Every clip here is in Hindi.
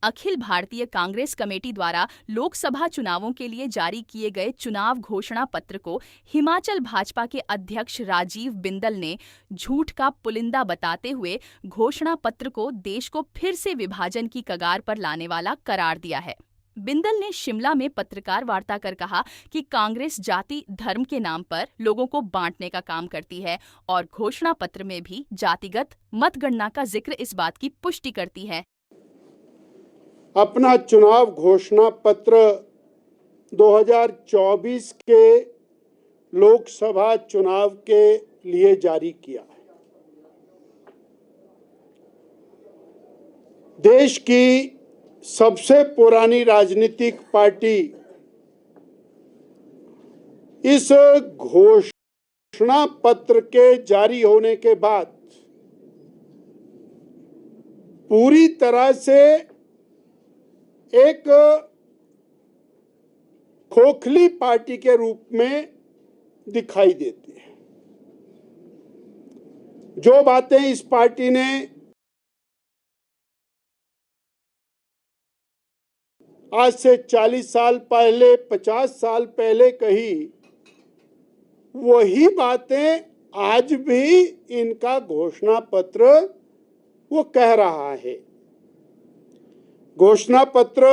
अखिल भारतीय कांग्रेस कमेटी द्वारा लोकसभा चुनावों के लिए जारी किए गए चुनाव घोषणा पत्र को हिमाचल भाजपा के अध्यक्ष राजीव बिंदल ने झूठ का पुलिंदा बताते हुए घोषणा पत्र को देश को फिर से विभाजन की कगार पर लाने वाला करार दिया है। बिंदल ने शिमला में पत्रकार वार्ता कर कहा कि कांग्रेस जाति धर्म के नाम पर लोगों को बांटने का काम करती है और घोषणा पत्र में भी जातिगत मतगणना का जिक्र इस बात की पुष्टि करती है। अपना चुनाव घोषणा पत्र 2024 के लोकसभा चुनाव के लिए जारी किया है। देश की सबसे पुरानी राजनीतिक पार्टी इस घोषणा पत्र के जारी होने के बाद पूरी तरह से एक खोखली पार्टी के रूप में दिखाई देती है। जो बातें इस पार्टी ने आज से 40 साल पहले, 50 साल पहले कही, वही बातें आज भी इनका घोषणा पत्र वो कह रहा है। घोषणा पत्र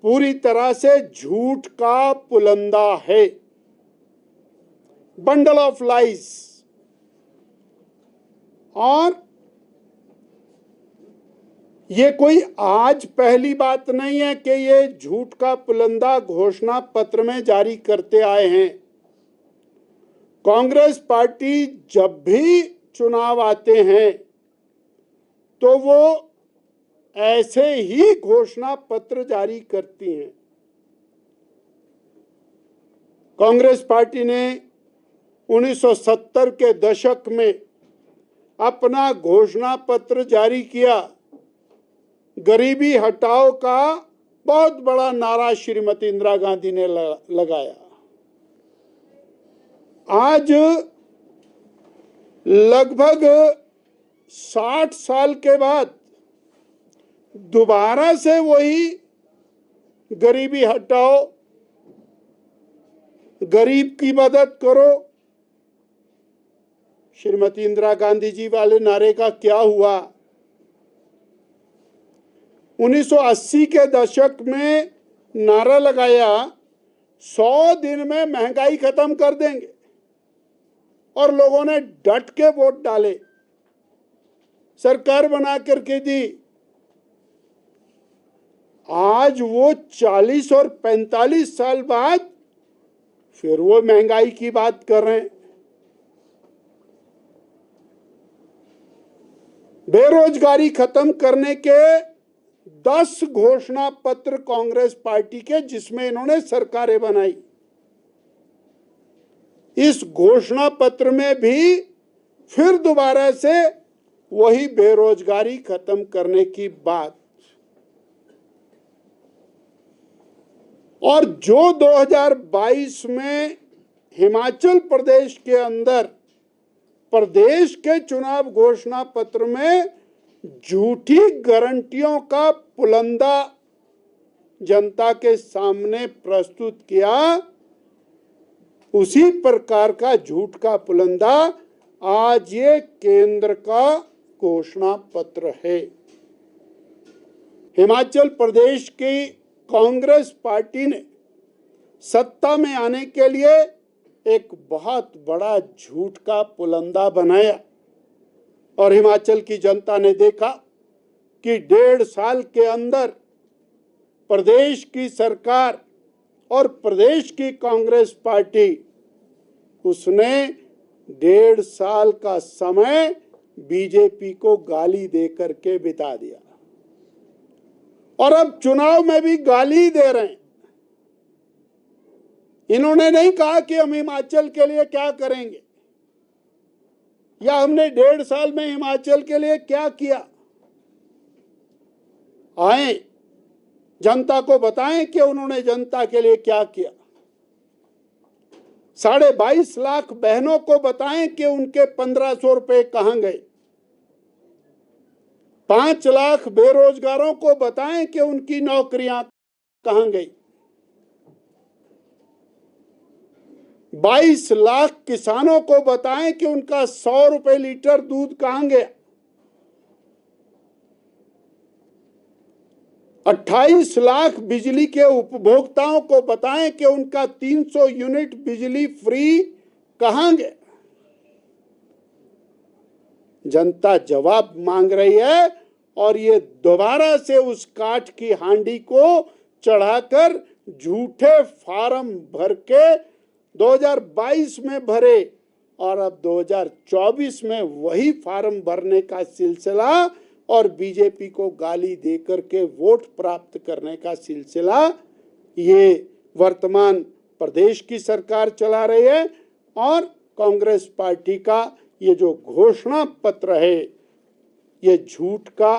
पूरी तरह से झूठ का पुलंदा है, बंडल ऑफ लाइज। और ये कोई आज पहली बात नहीं है कि ये झूठ का पुलंदा घोषणा पत्र में जारी करते आए हैं। कांग्रेस पार्टी जब भी चुनाव आते हैं तो वो ऐसे ही घोषणा पत्र जारी करती हैं। कांग्रेस पार्टी ने 1970 के दशक में अपना घोषणा पत्र जारी किया। गरीबी हटाओ का बहुत बड़ा नारा श्रीमती इंदिरा गांधी ने लगाया। आज लगभग 60 साल के बाद दोबारा से वही गरीबी हटाओ, गरीब की मदद करो, श्रीमती इंदिरा गांधी जी वाले नारे का क्या हुआ? 1980 के दशक में नारा लगाया 100 दिन में महंगाई खत्म कर देंगे, और लोगों ने डट के वोट डाले, सरकार बना करके दी। आज वो 40 और 45 साल बाद फिर वो महंगाई की बात कर रहे हैं। बेरोजगारी खत्म करने के 10 घोषणा पत्र कांग्रेस पार्टी के, जिसमें इन्होंने सरकारें बनाई। इस घोषणा पत्र में भी फिर दोबारा से वही बेरोजगारी खत्म करने की बात। और जो 2022 में हिमाचल प्रदेश के अंदर प्रदेश के चुनाव घोषणा पत्र में झूठी गारंटियों का पुलंदा जनता के सामने प्रस्तुत किया, उसी प्रकार का झूठ का पुलंदा आज ये केंद्र का घोषणा पत्र है। हिमाचल प्रदेश की कांग्रेस पार्टी ने सत्ता में आने के लिए एक बहुत बड़ा झूठ का पुलंदा बनाया, और हिमाचल की जनता ने देखा कि 1.5 साल के अंदर प्रदेश की सरकार और प्रदेश की कांग्रेस पार्टी, उसने 1.5 साल का समय बीजेपी को गाली दे करके बिता दिया, और अब चुनाव में भी गाली दे रहे हैं। इन्होंने नहीं कहा कि हम हिमाचल के लिए क्या करेंगे, या हमने 1.5 साल में हिमाचल के लिए क्या किया। आए जनता को बताएं कि उन्होंने जनता के लिए क्या किया। 22.5 लाख बहनों को बताएं कि उनके 1500 रुपए कहां गए। 5 लाख बेरोजगारों को बताएं कि उनकी नौकरियां कहां गई। 22 लाख किसानों को बताएं कि उनका 100 रुपए लीटर दूध कहां गया। 28 लाख बिजली के उपभोक्ताओं को बताएं कि उनका 300 यूनिट बिजली फ्री कहां गया। जनता जवाब मांग रही है और ये दोबारा से उस काठ की हांडी को चढ़ाकर झूठे फार्म भर के 2022 में भरे और अब 2024 में वही फार्म भरने का सिलसिला और बीजेपी को गाली देकर के वोट प्राप्त करने का सिलसिला ये वर्तमान प्रदेश की सरकार चला रही है। और कांग्रेस पार्टी का ये जो घोषणा पत्र है ये झूठ का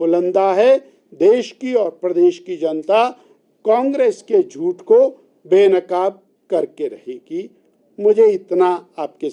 पुलंदा है। देश की और प्रदेश की जनता कांग्रेस के झूठ को बेनकाब करके रहेगी। मुझे इतना आपके